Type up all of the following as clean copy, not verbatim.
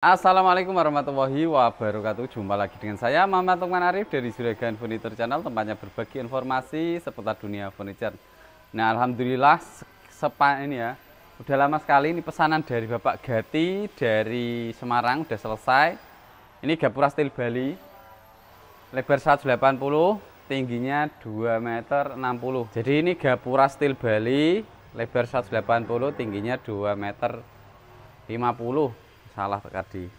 Assalamualaikum warahmatullahi wabarakatuh. Jumpa lagi dengan saya Muhammad Lukman Arif dari Juragan Furniture Channel, tempatnya berbagi informasi seputar dunia furniture. Nah, alhamdulillah ini ya, udah lama sekali ini pesanan dari Bapak Gati dari Semarang udah selesai. Ini gapura steel Bali, lebar 180, tingginya 2,60 meter. Jadi ini gapura steel Bali, lebar 180, tingginya 2,50 meter. Salah tadi,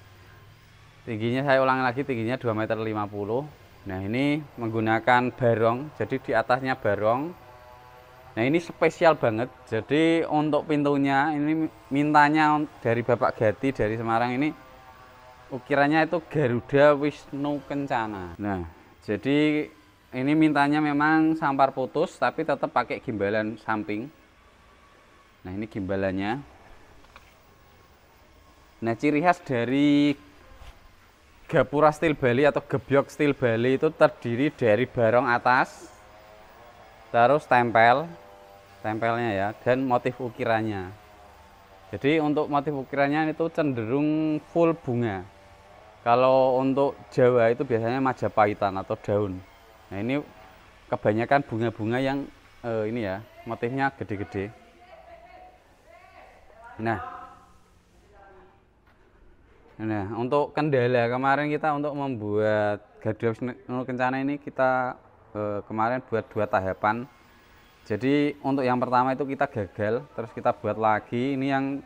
tingginya saya ulangi lagi, tingginya 2,50 meter. Nah, ini menggunakan barong, jadi di atasnya barong. Nah, ini spesial banget. Jadi untuk pintunya ini mintanya dari Bapak Gati dari Semarang, ini ukirannya itu Garuda Wisnu Kencana. Nah, jadi ini mintanya memang sampar putus tapi tetap pakai gimbalan samping. Nah, ini gimbalannya. Nah, ciri khas dari gapura steel Bali atau gebyok steel Bali itu terdiri dari barong atas, terus tempelnya ya, dan motif ukirannya. Jadi untuk motif ukirannya itu cenderung full bunga. Kalau untuk Jawa itu biasanya Majapahitan atau daun. Nah, ini kebanyakan bunga-bunga yang ini ya, motifnya gede-gede. Nah, untuk kendala kemarin kita untuk membuat Garuda Wisnu Kencana ini kita kemarin buat 2 tahapan. Jadi untuk yang pertama itu kita gagal, terus kita buat lagi. Ini yang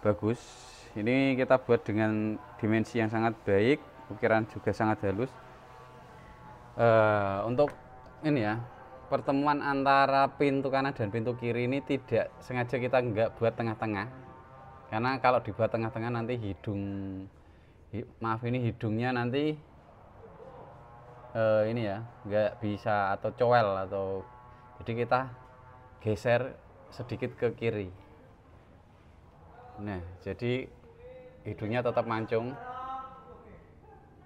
bagus. Ini kita buat dengan dimensi yang sangat baik, ukiran juga sangat halus. Untuk ini ya, pertemuan antara pintu kanan dan pintu kiri ini tidak sengaja kita nggak buat tengah-tengah. Karena kalau dibuat tengah-tengah nanti hidungnya nanti ini ya nggak bisa atau cowel, atau jadi kita geser sedikit ke kiri. Nah, jadi hidungnya tetap mancung.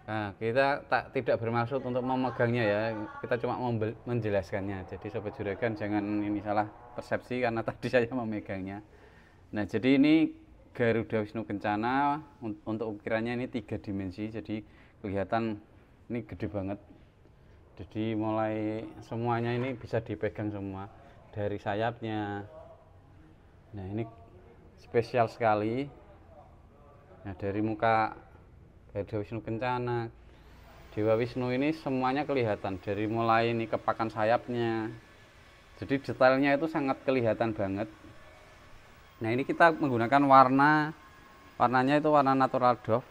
Nah, kita tidak bermaksud untuk memegangnya ya, kita cuma menjelaskannya. Jadi sobat juragan jangan ini salah persepsi karena tadi saya memegangnya. Nah, jadi ini Garuda Wisnu Kencana untuk ukirannya ini 3 dimensi, jadi kelihatan ini gede banget. Jadi mulai semuanya ini bisa dipegang semua dari sayapnya. Nah, ini spesial sekali. Nah, dari muka Garuda Wisnu Kencana, Dewa Wisnu ini semuanya kelihatan dari mulai ini kepakan sayapnya. Jadi detailnya itu sangat kelihatan banget. Nah, ini kita menggunakan warnanya itu warna natural doff.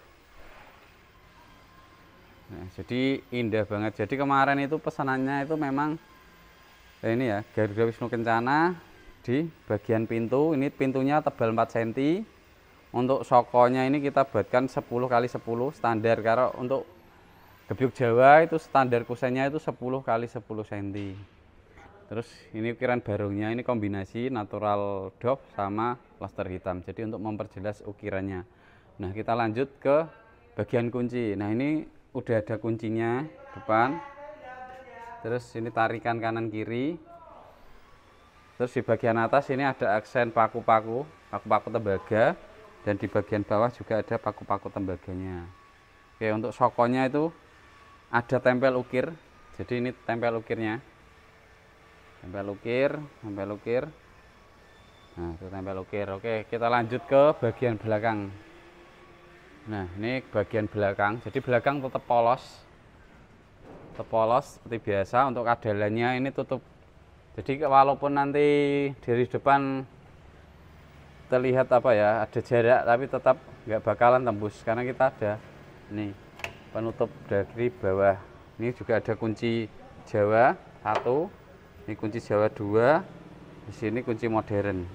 Nah, jadi indah banget. Jadi kemarin itu pesanannya itu memang ini ya, Garuda Wisnu Kencana di bagian pintu. Ini pintunya tebal 4 cm. Untuk sokonya ini kita buatkan 10 x 10 standar. Karena untuk gebyok Jawa itu standar kusennya itu 10 x 10 cm. Terus ini ukiran barongnya ini kombinasi natural doff sama plaster hitam. Jadi untuk memperjelas ukirannya. Nah, kita lanjut ke bagian kunci. Nah, ini udah ada kuncinya depan. Terus ini tarikan kanan kiri. Terus di bagian atas ini ada aksen paku-paku tembaga, dan di bagian bawah juga ada paku-paku tembaganya. Oke, untuk sokonya itu ada tempel ukir. Jadi ini tempel ukirnya. Tempel ukir. Nah, itu tempel ukir. Oke, kita lanjut ke bagian belakang. Nah, ini bagian belakang. Jadi belakang tetap polos seperti biasa. Untuk kadalannya ini tutup. Jadi walaupun nanti dari depan terlihat apa ya, ada jarak, tapi tetap nggak bakalan tembus karena kita ada ini penutup dari bawah. Ini juga ada kunci Jawa 1. Ini kunci Jawa 2, di sini kunci modern.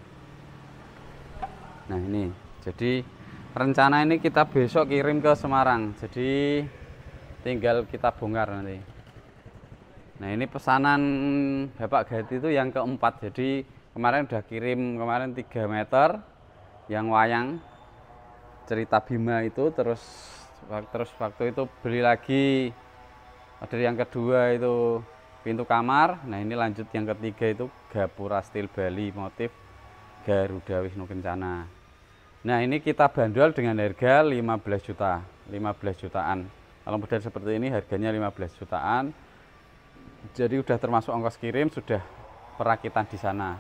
Nah, ini jadi rencana ini kita besok kirim ke Semarang, jadi tinggal kita bongkar nanti. Nah, ini pesanan Bapak Gati itu yang keempat. Jadi kemarin udah kirim 3 meter yang wayang cerita Bima itu, terus waktu itu beli lagi order yang kedua itu pintu kamar. Nah, ini lanjut yang ketiga itu gapura steel Bali motif Garuda Wisnu Kencana. Nah, ini kita bandrol dengan harga 15 juta, 15 jutaan. Kalau model seperti ini harganya 15 jutaan. Jadi udah termasuk ongkos kirim, sudah perakitan di sana.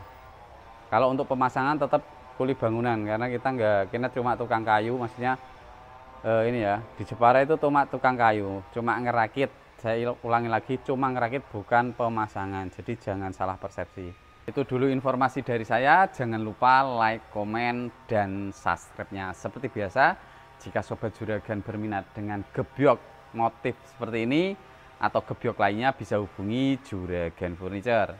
Kalau untuk pemasangan tetap kuli bangunan, karena kita cuma tukang kayu, maksudnya ini ya, di Jepara itu cuma tukang kayu, cuma ngerakit. Saya ulangi lagi, cuma ngerakit bukan pemasangan. Jadi jangan salah persepsi. Itu dulu informasi dari saya. Jangan lupa like, komen, dan subscribe-nya. Seperti biasa, jika Sobat Juragan berminat dengan gebyok motif seperti ini atau gebyok lainnya, bisa hubungi Juragan Furniture.